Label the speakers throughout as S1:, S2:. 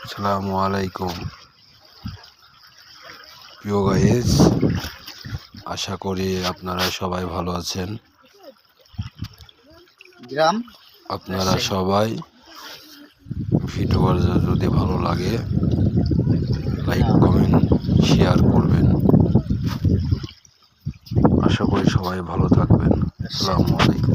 S1: আসসালামু আলাইকুম প্রিয় গাইস, আশা করি আপনারা সবাই ভালো আছেন। আপনারা সবাই ভিডিওটা যদি ভালো লাগে লাইক কমেন্ট শেয়ার করবেন। আশা করি সবাই ভালো থাকবেন। আসসালামু আলাইকুম।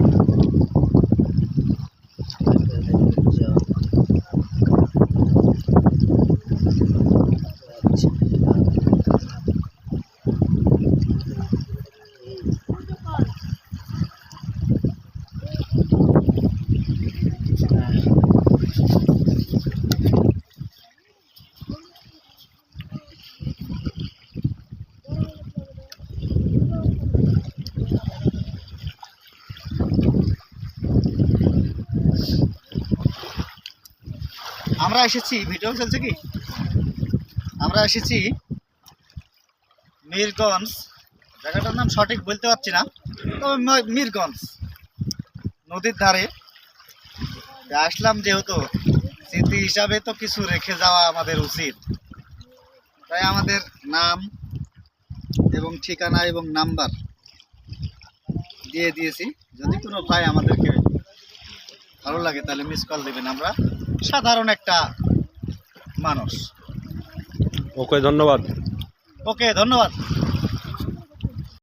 S2: আমরা এসেছি, ভিডিও চলছে কি? আমরা এসেছি মিরগঞ্জ, জায়গাটার নাম সঠিক বলতে পারছি না, তবে মিরগঞ্জ নদীর ধারে আসলাম। যেহেতু স্মৃতি হিসাবে তো কিছু রেখে যাওয়া আমাদের উচিত, তাই আমাদের নাম এবং ঠিকানা এবং নাম্বার দিয়ে দিয়েছি। যদি কোনো ভাই আমাদেরকে ভালো লাগে তাহলে মিস কল দেবেন। আমরা সাধারণ একটা মানুষ।
S3: ওকে, ধন্যবাদ।
S2: ওকে, ধন্যবাদ।